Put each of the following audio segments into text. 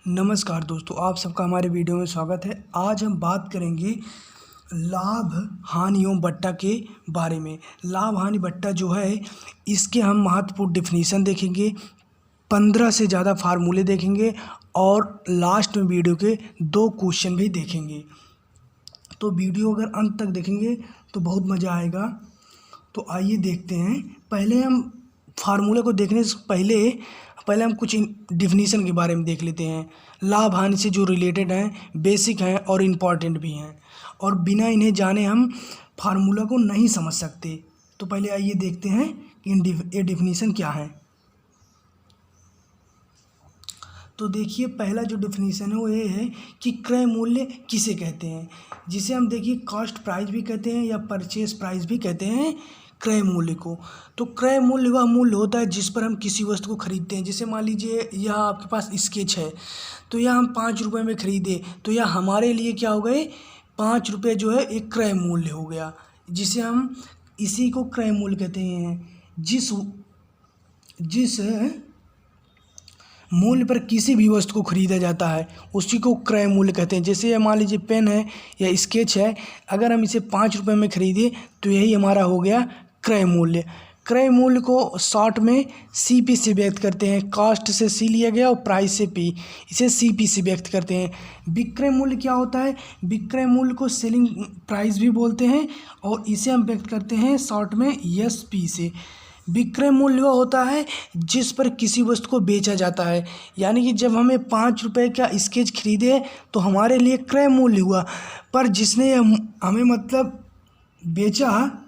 नमस्कार दोस्तों, आप सबका हमारे वीडियो में स्वागत है। आज हम बात करेंगे लाभ हानियों बट्टा के बारे में। लाभ हानि बट्टा जो है, इसके हम महत्वपूर्ण डिफिनीसन देखेंगे, 15 से ज़्यादा फार्मूले देखेंगे और लास्ट में वीडियो के 2 क्वेश्चन भी देखेंगे। तो वीडियो अगर अंत तक देखेंगे तो बहुत मज़ा आएगा। तो आइए देखते हैं। पहले हम फार्मूले को देखने से पहले हम कुछ डिफिनीसन के बारे में देख लेते हैं। लाभ हानि से जो रिलेटेड हैं, बेसिक हैं और इम्पॉर्टेंट भी हैं, और बिना इन्हें जाने हम फार्मूला को नहीं समझ सकते। तो पहले आइए देखते हैं कि ये डिफिनीसन क्या है। तो देखिए, पहला जो डिफिनीसन है वो ये है कि क्रय मूल्य किसे कहते हैं, जिसे हम देखिए कॉस्ट प्राइस भी कहते हैं या परचेस प्राइस भी कहते हैं क्रय मूल्य को। तो क्रय मूल्य वह मूल्य होता है जिस पर हम किसी वस्तु को खरीदते हैं। जैसे मान लीजिए यह आपके पास स्केच है, तो यह हम 5 रुपये में खरीदे, तो यह हमारे लिए क्या हो गए, 5 रुपये जो है एक क्रय मूल्य हो गया, जिसे हम इसी को क्रय मूल्य कहते हैं। जिस मूल्य पर किसी भी वस्तु को खरीदा जाता है उसी को क्रय मूल्य कहते हैं। जैसे मान लीजिए पेन है या स्केच है, अगर हम इसे 5 रुपये में खरीदे तो यही हमारा हो गया क्रय मूल्य। क्रय मूल्य को शॉर्ट में CP से व्यक्त करते हैं। कॉस्ट से C लिया गया और प्राइस से P, इसे CP से व्यक्त करते हैं। विक्रय मूल्य क्या होता है? विक्रय मूल्य को सेलिंग प्राइस भी बोलते हैं और इसे हम व्यक्त करते हैं शॉर्ट में SP से। विक्रय मूल्य वह होता है जिस पर किसी वस्तु को बेचा जाता है। यानी कि जब हमें 5 रुपये का स्केच खरीदे तो हमारे लिए क्रय मूल्य हुआ, पर जिसने हमें मतलब बेचा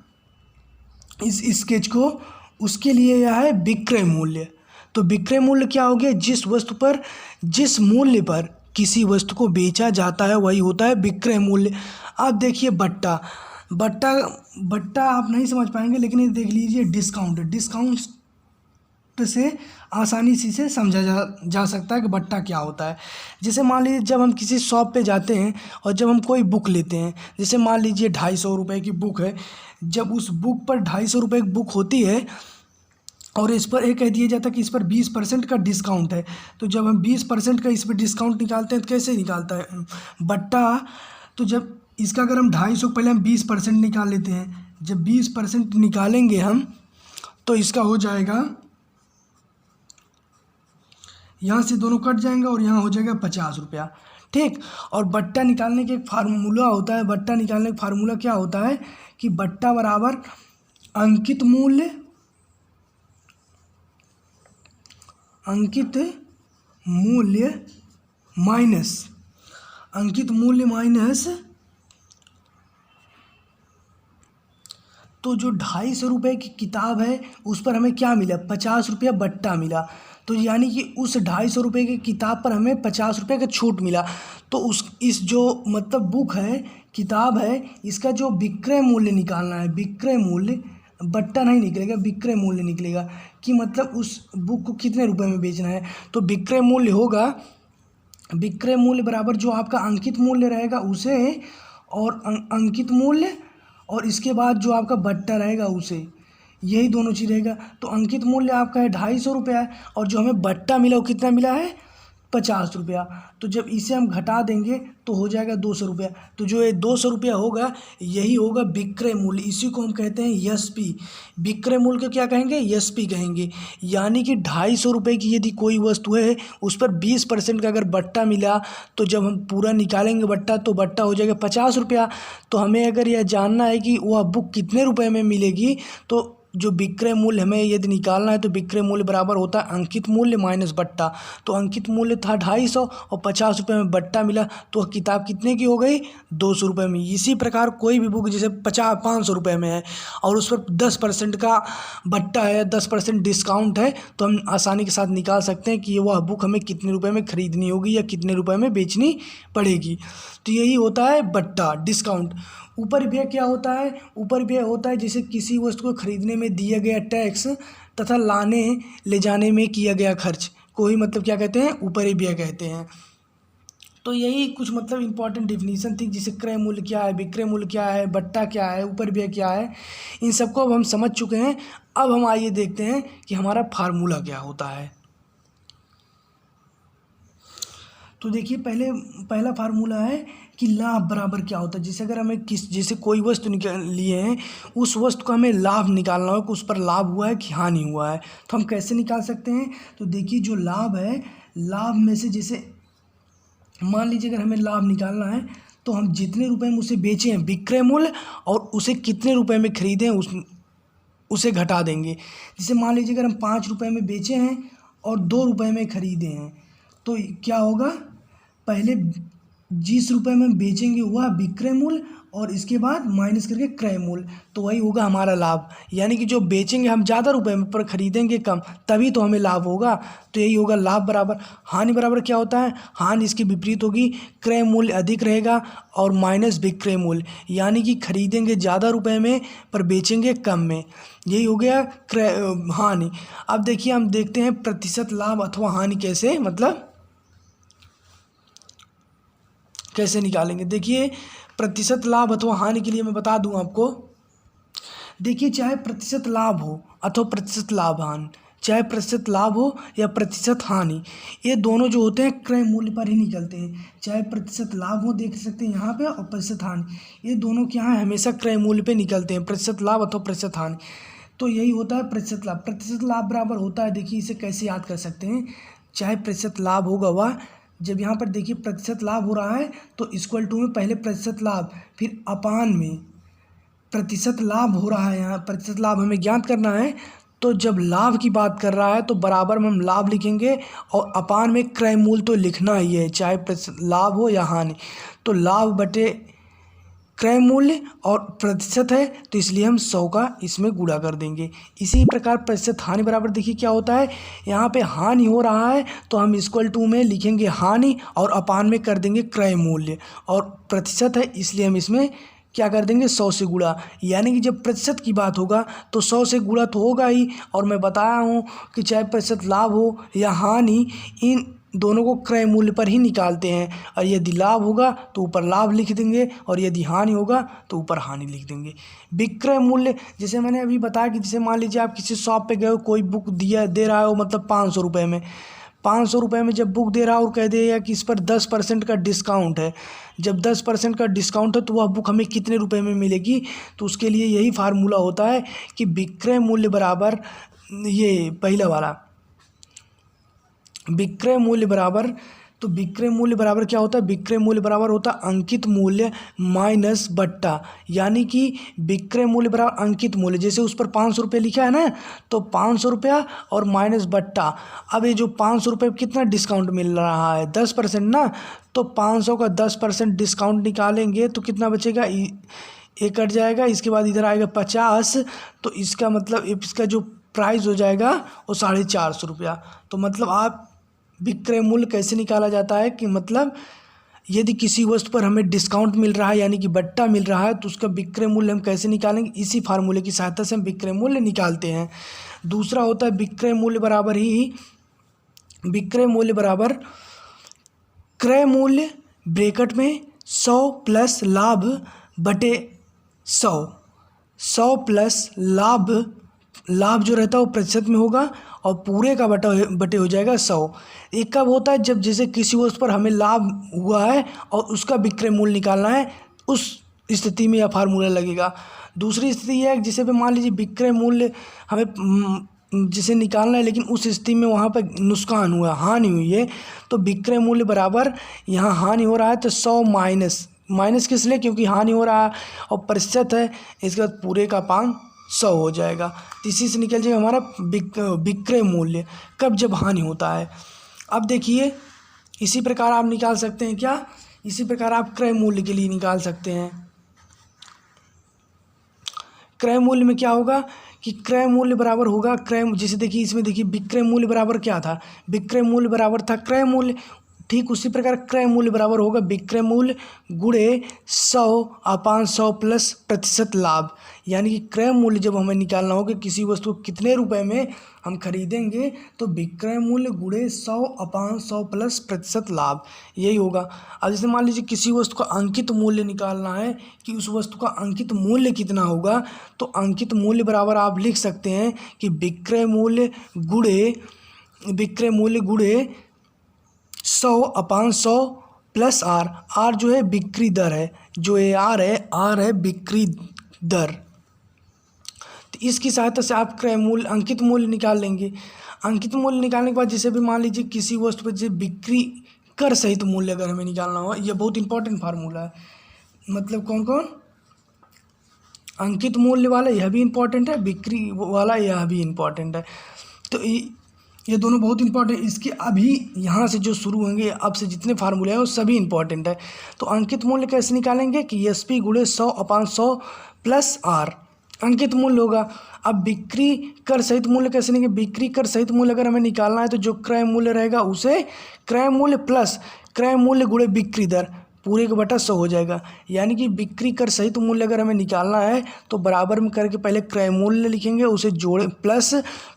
इस स्केच को, उसके लिए यह है विक्रय मूल्य। तो विक्रय मूल्य क्या हो गया? जिस मूल्य पर किसी वस्तु को बेचा जाता है वही होता है विक्रय मूल्य। अब देखिए बट्टा आप नहीं समझ पाएंगे, लेकिन ये देख लीजिए डिस्काउंट से आसानी से समझा जा सकता है कि बट्टा क्या होता है। जैसे मान लीजिए जब हम किसी शॉप पे जाते हैं और जब हम कोई बुक लेते हैं, जैसे मान लीजिए 250 रुपये की बुक है, जब उस बुक पर 250 रुपये की बुक होती है और इस पर कह दिया जाता है कि इस पर 20% का डिस्काउंट है, तो जब हम 20% का इस पर डिस्काउंट निकालते हैं तो कैसे निकालता है बट्टा? तो जब इसका अगर हम 250 पहले हम 20% निकाल लेते हैं, जब 20% निकालेंगे हम तो इसका हो जाएगा, यहाँ से दोनों कट जाएंगे और यहाँ हो जाएगा 50 रुपया, ठीक। और बट्टा निकालने के एक फार्मूला होता है। बट्टा निकालने का फार्मूला क्या होता है कि बट्टा बराबर अंकित मूल्य माइनस तो जो 250 रुपये की किताब है उस पर हमें क्या मिला? 50 रुपया बट्टा मिला। तो यानी कि उस 250 रुपये की किताब पर हमें 50 रुपये का छूट मिला। तो इस जो मतलब बुक है, किताब है, इसका जो विक्रय मूल्य निकालना है, विक्रय मूल्य, बट्टा नहीं निकलेगा, विक्रय मूल्य निकलेगा कि मतलब उस बुक को कितने रुपए में बेचना है। तो विक्रय मूल्य होगा, विक्रय मूल्य बराबर जो आपका अंकित मूल्य रहेगा उसे, और अंकित मूल्य, और इसके बाद जो आपका बट्टा रहेगा उसे, यही दोनों चीज़ रहेगा। तो अंकित मूल्य आपका है 250 रुपया है और जो हमें बट्टा मिला वो कितना मिला है? 50 रुपया। तो जब इसे हम घटा देंगे तो हो जाएगा 200 रुपया। तो जो ये 200 रुपया होगा यही होगा विक्रय मूल्य। इसी को हम कहते हैं SP। विक्रय मूल्य को क्या कहेंगे? SP कहेंगे। यानी कि 250 रुपये की यदि कोई वस्तु है उस पर 20% का अगर बट्टा मिला तो जब हम पूरा निकालेंगे बट्टा तो बट्टा हो जाएगा 50 रुपया। तो हमें अगर यह जानना है कि वह बुक कितने रुपये में मिलेगी, तो जो विक्रय मूल्य हमें यदि निकालना है तो विक्रय मूल्य बराबर होता है अंकित मूल्य माइनस बट्टा। तो अंकित मूल्य था 250 और 50 रुपये में बट्टा मिला, तो किताब कितने की हो गई? 200 रुपये में। इसी प्रकार कोई भी बुक जैसे 500 रुपये में है और उस पर 10% का बट्टा है, 10% डिस्काउंट है, तो हम आसानी के साथ निकाल सकते हैं कि वह बुक हमें कितने रुपये में खरीदनी होगी या कितने रुपये में बेचनी पड़ेगी। तो यही होता है बट्टा, डिस्काउंट। ऊपर व्यय क्या होता है? ऊपर व्यय होता है जैसे किसी वस्तु को खरीदने में दिया गया टैक्स तथा लाने ले जाने में किया गया खर्च को ही मतलब क्या कहते हैं? ऊपरी व्यय कहते हैं। तो यही कुछ मतलब इंपॉर्टेंट डिफिनीसन थी, जैसे क्रय मूल्य क्या है, विक्रय मूल्य क्या है, बट्टा क्या है, ऊपर व्यय क्या है, इन सबको अब हम समझ चुके हैं। अब हम आइए देखते हैं कि हमारा फार्मूला क्या होता है। तो देखिए पहला फार्मूला है कि लाभ बराबर क्या होता है। जैसे अगर हमें जैसे कोई वस्तु निकाल लिए हैं, उस वस्तु का हमें लाभ निकालना हो कि उस पर लाभ हुआ है कि हानि हुआ है, तो हम कैसे निकाल सकते हैं। तो देखिए जो लाभ है, लाभ में से जैसे मान लीजिए अगर हमें लाभ निकालना है तो हम जितने रुपए में उसे बेचे हैं विक्रय मूल्य और उसे कितने रुपए में खरीदे हैं उसे घटा देंगे। जैसे मान लीजिए अगर हम 5 रुपए में बेचे हैं और 2 रुपए में खरीदे हैं, तो क्या होगा, पहले जिस रुपए में बेचेंगे वह विक्रय मूल्य और इसके बाद माइनस करके क्रय मूल्य, तो वही होगा हमारा लाभ। यानी कि जो बेचेंगे हम ज़्यादा रुपए में पर खरीदेंगे कम, तभी तो हमें लाभ होगा। तो यही होगा लाभ बराबर हानि। बराबर क्या होता है, हानि इसकी विपरीत होगी, क्रय मूल्य अधिक रहेगा और माइनस विक्रय मूल्य, यानी कि खरीदेंगे ज़्यादा रुपए में पर बेचेंगे कम में। यही हो गया क्रय हानि। अब देखिए हम देखते हैं प्रतिशत लाभ अथवा हानि कैसे निकालेंगे। देखिए प्रतिशत लाभ अथवा हानि के लिए मैं बता दूं आपको। देखिए चाहे प्रतिशत लाभ हो अथवा प्रतिशत लाभ हानि, चाहे प्रतिशत लाभ हो या प्रतिशत हानि, ये दोनों जो होते हैं क्रय मूल्य पर ही निकलते हैं। चाहे प्रतिशत लाभ हो, देख सकते हैं यहाँ पे, और प्रतिशत हानि, ये दोनों क्या है, हमेशा क्रय मूल्य पे निकलते हैं, प्रतिशत लाभ अथवा प्रतिशत हानि। तो यही होता है प्रतिशत लाभ। प्रतिशत लाभ बराबर होता है, देखिए इसे कैसे याद कर सकते हैं। चाहे प्रतिशत लाभ होगा वह, जब यहाँ पर देखिए प्रतिशत लाभ हो रहा है तो इक्वल टू में पहले प्रतिशत लाभ, फिर अपान में प्रतिशत लाभ हो रहा है, यहाँ प्रतिशत लाभ हमें ज्ञात करना है। तो जब लाभ की बात कर रहा है तो बराबर में हम लाभ लिखेंगे और अपान में क्रय मूल्य तो लिखना ही है, चाहे प्रतिशत लाभ हो या हानि। तो लाभ बटे क्रय मूल्य और प्रतिशत है तो इसलिए हम 100 का इसमें गुणा कर देंगे। इसी प्रकार प्रतिशत हानि बराबर देखिए क्या होता है, यहाँ पे हानि हो रहा है तो हम इक्वल टू में लिखेंगे हानि और अपान में कर देंगे क्रय मूल्य, और प्रतिशत है इसलिए हम इसमें क्या कर देंगे 100 से गुणा। यानी कि जब प्रतिशत की बात होगा तो 100 से गुणा तो होगा ही। और मैं बताया हूँ कि चाहे प्रतिशत लाभ हो या हानि, इन दोनों को क्रय मूल्य पर ही निकालते हैं, और यदि लाभ होगा तो ऊपर लाभ लिख देंगे और यदि हानि होगा तो ऊपर हानि लिख देंगे। विक्रय मूल्य जैसे मैंने अभी बताया कि जैसे मान लीजिए आप किसी शॉप पे गए हो, कोई बुक दे रहा हो, मतलब 500 रुपये में, 500 रुपये में जब बुक दे रहा हो और कह देगा कि इस पर 10% का डिस्काउंट है, जब 10% का डिस्काउंट है तो वह बुक हमें कितने रुपए में मिलेगी। तो उसके लिए यही फार्मूला होता है कि विक्रय मूल्य बराबर, ये पहला वाला विक्रय मूल्य बराबर, तो विक्रय मूल्य बराबर क्या होता है, विक्रय मूल्य बराबर होता है अंकित मूल्य माइनस बट्टा। यानी कि विक्रय मूल्य बराबर अंकित मूल्य, जैसे उस पर 500 रुपये लिखा है ना, तो 500 रुपया और माइनस बट्टा। अब ये जो 500 रुपये कितना डिस्काउंट मिल रहा है, 10% ना, तो 500 का 10% डिस्काउंट निकालेंगे तो कितना बचेगा, ये कट जाएगा, इसके बाद इधर आएगा 50, तो इसका मतलब इसका जो प्राइस हो जाएगा वो 450 रुपया। तो मतलब आप विक्रय मूल्य कैसे निकाला जाता है कि मतलब यदि किसी वस्तु पर हमें डिस्काउंट मिल रहा है यानी कि बट्टा मिल रहा है तो उसका विक्रय मूल्य हम कैसे निकालेंगे, इसी फार्मूले की सहायता से हम विक्रय मूल्य निकालते हैं। दूसरा होता है विक्रय मूल्य बराबर क्रय मूल्य ब्रैकेट में 100 प्लस लाभ बटे 100, 100 प्लस लाभ जो रहता है वो प्रतिशत में होगा और पूरे का बटे हो जाएगा 100। एक कब होता है, जब जैसे किसी वस्तु पर हमें लाभ हुआ है और उसका विक्रय मूल्य निकालना है, उस स्थिति में यह फार्मूला लगेगा। दूसरी स्थिति है जिसे पे मान लीजिए विक्रय मूल्य हमें जिसे निकालना है लेकिन उस स्थिति में वहाँ पर नुकसान हुआ, हानि हुई है, तो विक्रय मूल्य बराबर यहाँ हानि हो रहा है तो 100 माइनस किस लिए, क्योंकि हानि हो रहा है और प्रतिशत है, इसके बाद पूरे का 500 हो जाएगा। इसी से निकल जाएगा हमारा विक्रय मूल्य कब, जब हानि होता है। अब देखिए इसी प्रकार आप निकाल सकते हैं क्या, इसी प्रकार आप क्रय मूल्य के लिए निकाल सकते हैं। क्रय मूल्य में क्या होगा कि क्रय मूल्य बराबर होगा जैसे देखिए इसमें देखिए विक्रय मूल्य बराबर क्या था, विक्रय मूल्य बराबर था क्रय मूल्य, ठीक उसी प्रकार क्रय मूल्य बराबर होगा विक्रय मूल्य गुणे 100/100 प्लस प्रतिशत लाभ। यानी कि क्रय मूल्य जब हमें निकालना होगा किसी वस्तु को कितने रुपए में हम खरीदेंगे तो विक्रय मूल्य गुणे 100/100 प्लस प्रतिशत लाभ, यही होगा। अब जैसे मान लीजिए किसी वस्तु का अंकित मूल्य निकालना है कि उस वस्तु का अंकित मूल्य कितना होगा, तो अंकित मूल्य बराबर आप लिख सकते हैं कि विक्रय मूल्य गुणे 100/100 प्लस आर। आर जो है बिक्री दर है, जो ये आर है बिक्री दर। तो इसकी सहायता से आप क्रय मूल्य, अंकित मूल्य निकाल लेंगे। अंकित मूल्य निकालने के बाद जैसे भी मान लीजिए किसी वस्तु पर जैसे बिक्री कर सहित मूल्य अगर हमें निकालना हो, यह बहुत इंपॉर्टेंट फार्मूला है। मतलब कौन कौन, अंकित मूल्य वाला यह भी इम्पोर्टेंट है, बिक्री वाला यह भी इम्पोर्टेंट है। तो ये दोनों बहुत इंपॉर्टेंट। इसके अभी यहाँ से जो शुरू होंगे, अब से जितने फार्मूले हैं वो सभी इंपॉर्टेंट है। तो अंकित मूल्य कैसे निकालेंगे कि SP गुणे 100/100 प्लस आर अंकित मूल्य होगा। अब बिक्री कर सहित मूल्य कैसे निकालेंगे, बिक्री कर सहित मूल्य अगर हमें निकालना है तो जो क्रय मूल्य रहेगा उसे क्रय मूल्य प्लस क्रय मूल्य गुणे बिक्री दर पूरे का बटा 100 हो जाएगा। यानी कि बिक्री कर सहित मूल्य अगर हमें निकालना है तो बराबर में करके पहले क्रय मूल्य लिखेंगे, उसे जोड़े प्लस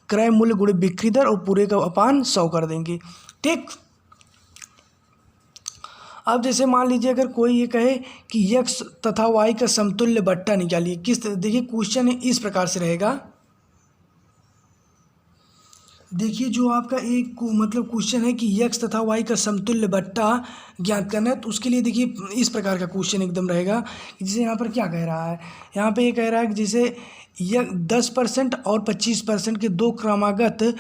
क्रय मूल्य गुणे बिक्री दर और पूरे का अपान 100 कर देंगे। ठीक। अब जैसे मान लीजिए अगर कोई ये कहे कि x तथा y का समतुल्य बट्टा निकालिए, किस, देखिए क्वेश्चन इस प्रकार से रहेगा। देखिए जो आपका एक मतलब क्वेश्चन है कि x तथा y का समतुल्य बट्टा ज्ञात करना है, तो उसके लिए देखिए इस प्रकार का क्वेश्चन एकदम रहेगा। जैसे यहाँ पर क्या कह रहा है, यहाँ पे ये कह रहा है कि जैसे यह 10% और 25% के दो क्रमागत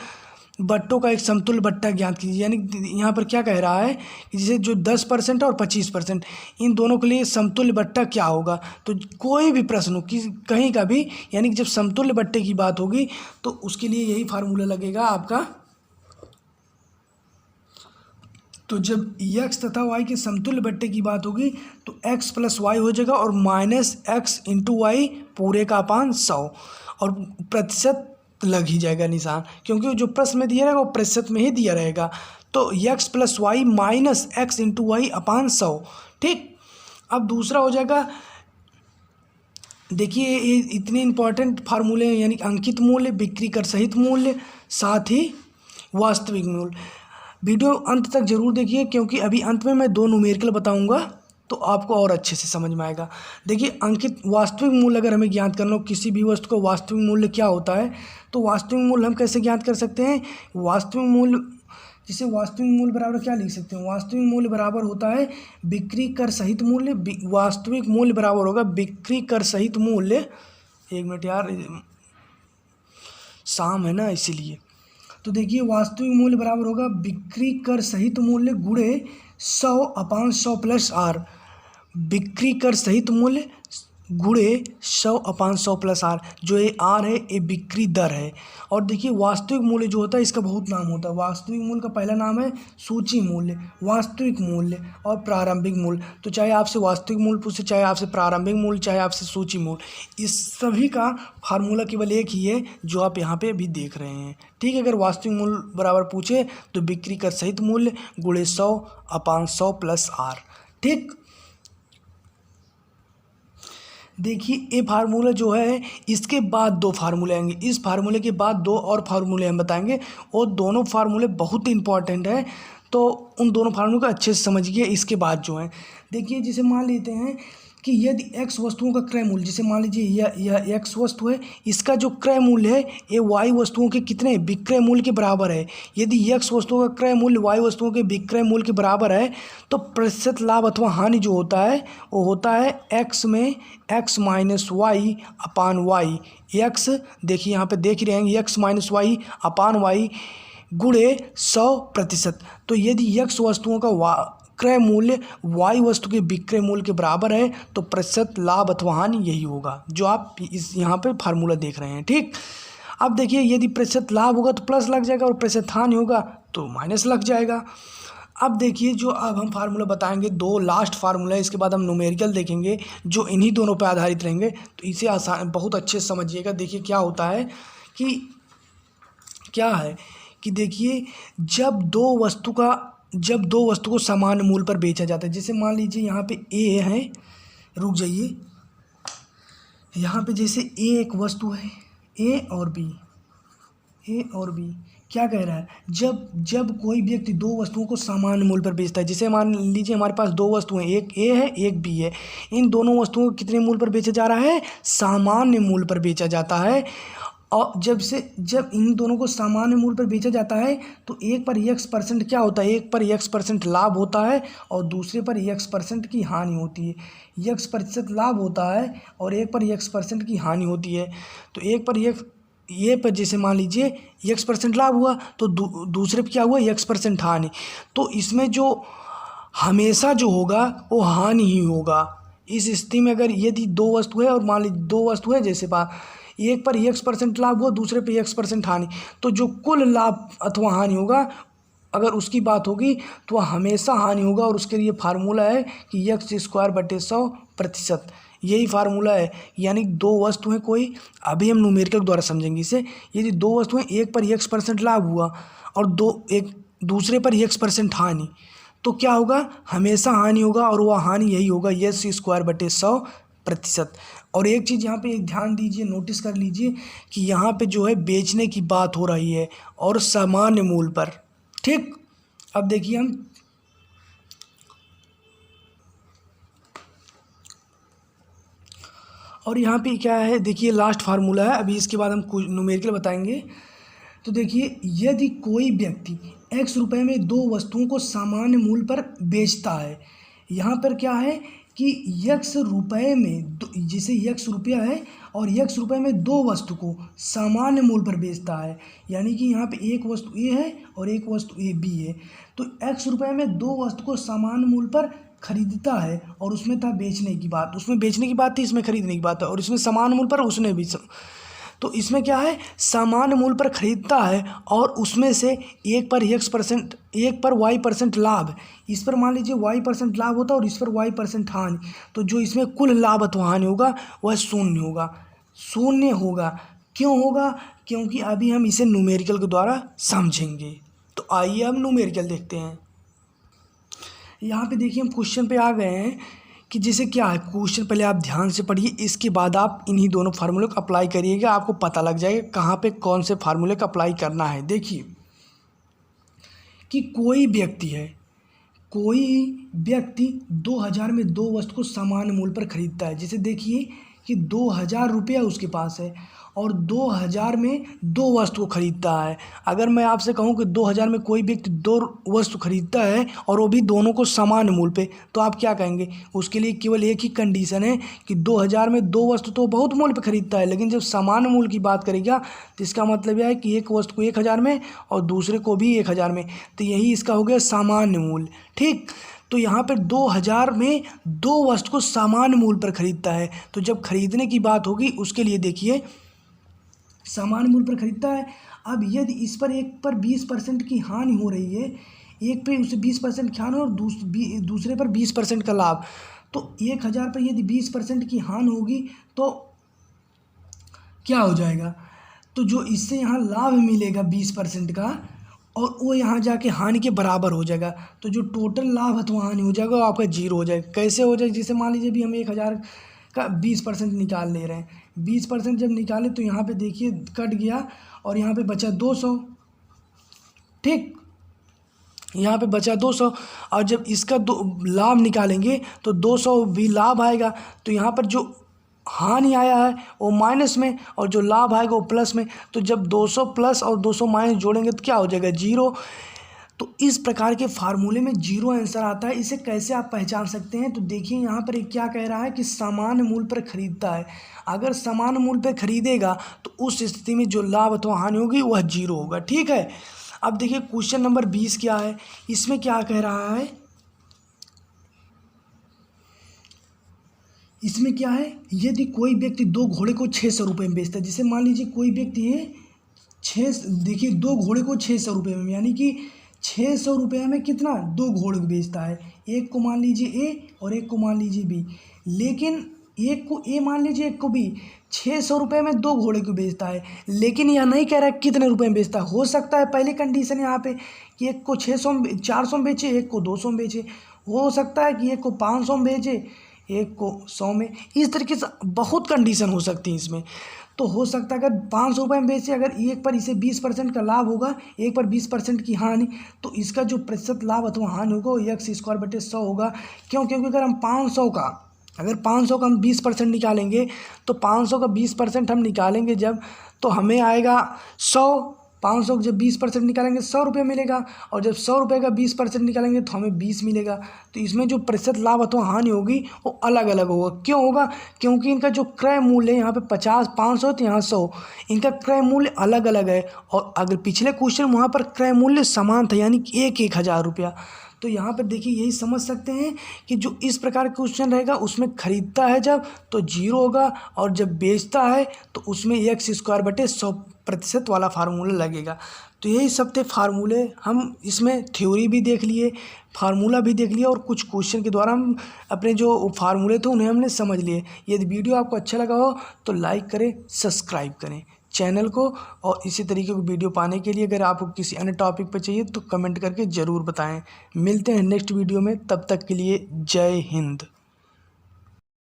बट्टों का एक समतुल्य बट्टा ज्ञात कीजिए। यानी यहाँ पर क्या कह रहा है कि जैसे जो 10% और 25% इन दोनों के लिए समतुल्य बट्टा क्या होगा। तो कोई भी प्रश्न हो कहीं का भी, यानी कि जब समतुल्य बट्टे की बात होगी तो उसके लिए यही फार्मूला लगेगा आपका। तो जब x तथा y के समतुल्य बट्टे की बात होगी तो x प्लस वाई हो जाएगा और माइनस x इंटू वाई पूरे का अपान 100 और प्रतिशत लग ही जाएगा निशान, क्योंकि जो प्रश्न में दिया रहेगा वो प्रतिशत में ही दिया रहेगा। तो x plus Y minus x into Y upon 100। ठीक। अब दूसरा हो जाएगा, देखिए ये इतने इंपॉर्टेंट फार्मूले हैं, यानी अंकित मूल्य, बिक्री कर सहित मूल्य, साथ ही वास्तविक मूल्य। वीडियो अंत तक जरूर देखिए, क्योंकि अभी अंत में मैं 2 न्यूमेरिकल बताऊंगा तो आपको और अच्छे से समझ में आएगा। देखिए अंकित वास्तविक मूल्य अगर हमें ज्ञात करना हो किसी भी वस्तु का वास्तविक मूल्य क्या होता है, तो वास्तविक मूल्य हम कैसे ज्ञात कर सकते हैं। वास्तविक मूल्य, जिसे वास्तविक मूल्य बराबर क्या लिख सकते हैं, वास्तविक मूल्य बराबर होता है बिक्री कर सहित मूल्य। वास्तविक मूल्य बराबर होगा बिक्री कर सहित मूल्य। 1 मिनट यार, शाम है ना इसीलिए। तो देखिए वास्तविक मूल्य बराबर होगा बिक्री कर सहित मूल्य गुणे 100/100 प्लस आर। बिक्री कर सहित मूल्य गुणे 100/100 प्लस आर। जो ये आर है ये बिक्री दर है। और देखिए वास्तविक मूल्य जो होता है इसका बहुत नाम होता है। वास्तविक मूल्य का पहला नाम है सूची मूल्य, वास्तविक मूल्य और प्रारंभिक मूल्य। तो चाहे आपसे वास्तविक मूल्य पूछे, चाहे आपसे प्रारंभिक मूल्य, चाहे आपसे सूची मूल्य, इस सभी का फार्मूला केवल एक ही है जो आप यहाँ पे भी देख रहे हैं। ठीक है। अगर वास्तविक मूल्य बराबर पूछे तो बिक्री कर सहित मूल्य गुणे 100/100 प्लस आर। ठीक। देखिए ये फार्मूला जो है, इसके बाद 2 फार्मूले आएंगे। इस फार्मूले के बाद 2 और फार्मूले हम बताएंगे, और दोनों फार्मूले बहुत इंपॉर्टेंट है। तो उन दोनों फार्मूलों को अच्छे से समझिए। इसके बाद जो है देखिए, जैसे मान लेते हैं कि यदि x वस्तुओं का क्रय मूल्य, जैसे मान लीजिए यह x वस्तु है, इसका जो क्रय मूल्य है ये y वस्तुओं के कितने विक्रय मूल्य के बराबर है। यदि x वस्तुओं का क्रय मूल्य y वस्तुओं के विक्रय मूल्य के बराबर है तो प्रतिशत लाभ अथवा हानि जो होता है वो होता है x में x minus Y upon y. x देखिए यहाँ पे देख ही रहेंगे, x minus Y upon y गुणे 100%। तो यदि x वस्तुओं का क्रय मूल्य y वस्तु के विक्रय मूल्य के बराबर है तो प्रतिशत लाभ अथवा हानि यही होगा जो आप इस यहाँ पे फार्मूला देख रहे हैं। ठीक। अब देखिए यदि प्रतिशत लाभ होगा तो प्लस लग जाएगा और प्रतिशत हानि होगा तो माइनस लग जाएगा। अब देखिए जो अब हम फार्मूला बताएंगे, 2 लास्ट फार्मूला है, इसके बाद हम न्यूमेरिकल देखेंगे जो इन्हीं दोनों पर आधारित रहेंगे। तो इसे आसान बहुत अच्छे से समझिएगा। देखिए क्या होता है कि देखिए जब दो वस्तु को समान मूल्य पर बेचा जाता है, जैसे मान लीजिए यहाँ पे ए है, रुक जाइए, यहाँ पे जैसे ए एक वस्तु है, ए और बी क्या कह रहा है, जब कोई व्यक्ति 2 वस्तुओं को समान मूल्य पर बेचता है, जैसे मान लीजिए हमारे पास 2 वस्तुएं, एक ए है एक बी है, इन दोनों वस्तुओं को कितने मूल्य पर बेचा जा रहा है, सामान्य मूल्य पर बेचा जाता है। और जब इन दोनों को सामान्य मूल्य पर बेचा जाता है तो एक पर x% क्या होता है, एक पर x% लाभ होता है और दूसरे पर x% की हानि होती है। x% लाभ होता है और एक पर x% की हानि होती है। तो एक पर ये पर जैसे मान लीजिए x% लाभ हुआ तो दूसरे पर क्या हुआ, x% हानि। तो इसमें जो हमेशा जो होगा वो हानि ही होगा। इस स्थिति में अगर यदि दो वस्तु है और मान लीजिए दो वस्तु है, जैसे एक पर x% लाभ हुआ दूसरे पे x% हानि, तो जो कुल लाभ अथवा हानि होगा अगर उसकी बात होगी तो वह हमेशा हानि होगा। और उसके लिए फार्मूला है कि x²/100%। यही फार्मूला है। यानी दो वस्तु हैं कोई, अभी हम न्यूमेरिकल द्वारा समझेंगे इसे। यदि दो वस्तु हैं, एक पर x% लाभ हुआ और दूसरे पर x% हानि, तो क्या होगा, हमेशा हानि होगा और वह हानि यही होगा x²/100%। और एक चीज़ यहाँ पे ध्यान दीजिए, नोटिस कर लीजिए कि यहाँ पे जो है बेचने की बात हो रही है और सामान्य मूल्य पर। ठीक, अब देखिए हम और यहाँ पे क्या है, देखिए लास्ट फार्मूला है। अभी इसके बाद हम कुछ न्यूमेरिकल बताएंगे। तो देखिए यदि कोई व्यक्ति x रुपये में दो वस्तुओं को सामान्य मूल्य पर बेचता है, यहाँ पर क्या है कि x रुपये में जैसे x रुपया है और x रुपये में दो वस्तु को सामान्य मूल्य पर बेचता है, यानी कि यहाँ पे एक वस्तु A है और एक वस्तु B है। तो x रुपये में दो वस्तु को सामान्य मूल्य पर खरीदता है और उसमें था बेचने की बात, उसमें बेचने की बात थी, इसमें खरीदने की बात है। और इसमें समान मूल्य पर उसने भी, तो इसमें क्या है, सामान्य मूल्य पर खरीदता है और उसमें से एक पर x%, एक पर y% लाभ, इस पर मान लीजिए y% लाभ होता है और इस पर y% हानि। तो जो इसमें कुल लाभ अथवा हानि होगा वह शून्य होगा, शून्य होगा। क्यों होगा, क्योंकि अभी हम इसे न्यूमेरिकल के द्वारा समझेंगे। तो आइए हम न्यूमेरिकल देखते हैं। यहाँ पे देखिए हम क्वेश्चन पे आ गए हैं कि जैसे क्या है क्वेश्चन, पहले आप ध्यान से पढ़िए, इसके बाद आप इन्हीं दोनों फार्मूले को अप्लाई करिएगा, आपको पता लग जाएगा कहाँ पे कौन से फार्मूले का अप्लाई करना है। देखिए कि कोई व्यक्ति 2000 में दो वस्तु को सामान्य मूल्य पर खरीदता है। जैसे देखिए कि 2000 रुपया उसके पास है और 2000 में दो वस्तु को खरीदता है। अगर मैं आपसे कहूं कि 2000 में कोई व्यक्ति दो वस्तु खरीदता है और वो भी दोनों को समान मूल्य पे, तो आप क्या कहेंगे, उसके लिए केवल एक ही कंडीशन है कि 2000 में दो वस्तु तो बहुत मूल्य पे खरीदता है, लेकिन जब समान मूल्य की बात करेगा तो इसका मतलब यह है कि एक वस्तु को 1000 में और दूसरे को भी 1000 में, तो यही इसका हो गया सामान्य मूल्य। ठीक, तो यहाँ पर 2000 में दो वस्तु को सामान्य मूल्य पर खरीदता है। तो जब खरीदने की बात होगी उसके लिए देखिए सामान्य मूल्य पर खरीदता है। अब यदि इस पर एक पर 20% की हानि हो रही है, एक पे उसे 20% की हानि और दूसरे पर 20% का लाभ, तो 1000 पर यदि 20% की हानि होगी तो क्या हो जाएगा, तो जो इससे यहाँ लाभ मिलेगा 20% का और वो यहाँ जाके हानि के बराबर हो जाएगा। तो जो टोटल लाभ अथवा हानि हो जाएगा वो आपका जीरो हो जाएगा। कैसे हो जाएगा, जैसे मान लीजिए भी हम 1000 का 20% निकाल ले रहे हैं, 20% जब निकाले तो यहाँ पे देखिए कट गया और यहाँ पे बचा 200। ठीक, यहाँ पे बचा 200 और जब इसका लाभ निकालेंगे तो 200 भी लाभ आएगा। तो यहाँ पर जो हानि आया है वो माइनस में और जो लाभ आएगा वो प्लस में। तो जब 200 प्लस और 200 माइनस जोड़ेंगे तो क्या हो जाएगा, जीरो। तो इस प्रकार के फार्मूले में जीरो आंसर आता है। इसे कैसे आप पहचान सकते हैं, तो देखिए यहाँ पर क्या कह रहा है कि सामान्य मूल्य पर खरीदता है। अगर सामान्य मूल्य पर खरीदेगा तो उस स्थिति में जो लाभ अथवा हानि होगी वह जीरो होगा। ठीक है, अब देखिए क्वेश्चन नंबर 20 क्या है, इसमें क्या कह रहा है, इसमें क्या है, यदि कोई व्यक्ति दो घोड़े को 600 रुपये में बेचता है। जैसे मान लीजिए कोई व्यक्ति है देखिए दो घोड़े को 600 रुपये में, यानी कि 600 रुपये में कितना, दो घोड़े को बेचता है। एक को मान लीजिए ए और एक को मान लीजिए बी, लेकिन एक को ए मान लीजिए एक को बी, 600 रुपये में दो घोड़े को बेचता है, लेकिन यह नहीं कह रहा है कितने रुपए में बेचता है। हो सकता है पहली कंडीशन यहाँ पे कि एक को 400 में बेचे, एक को 200 में बेचे, हो सकता है कि एक को 500 में बेचे, एक को 100 में। इस तरीके से बहुत कंडीशन हो सकती है इसमें। तो हो सकता है अगर 500 रुपये में बेचे, अगर एक पर इसे 20% का लाभ होगा, एक पर 20% की हानि, तो इसका जो प्रतिशत लाभ अथवा हानि होगा वो x²/100 होगा। क्यों, क्योंकि अगर हम 500 का अगर 500 का हम 20% निकालेंगे तो 500 का 20% हम निकालेंगे जब, तो हमें आएगा 100। 500 का जब 20% निकालेंगे 100 रुपये मिलेगा, और जब 100 रुपये का 20% निकालेंगे तो हमें 20 मिलेगा। तो इसमें जो प्रतिशत लाभ अथवा हानि होगी वो अलग अलग होगा। क्यों होगा? क्योंकि इनका जो क्रय मूल्य है यहाँ पे 500 तो यहाँ 100, इनका क्रय मूल्य अलग अलग है। और अगर पिछले क्वेश्चन वहाँ पर क्रय मूल्य समान था, यानी कि 1,000 रुपया। तो यहाँ पर देखिए यही समझ सकते हैं कि जो इस प्रकार का क्वेश्चन रहेगा उसमें खरीदता है जब तो 0 होगा, और जब बेचता है तो उसमें x² वाला फार्मूला लगेगा। तो यही सब थे फार्मूले। हम इसमें थ्योरी भी देख लिए, फार्मूला भी देख लिया, और कुछ क्वेश्चन के द्वारा हम अपने जो फार्मूले थे उन्हें हमने समझ लिए। यदि वीडियो आपको अच्छा लगा हो तो लाइक करें, सब्सक्राइब करें चैनल को, और इसी तरीके की वीडियो पाने के लिए अगर आपको किसी अन्य टॉपिक पर चाहिए तो कमेंट करके ज़रूर बताएं। मिलते हैं नेक्स्ट वीडियो में, तब तक के लिए जय हिंद।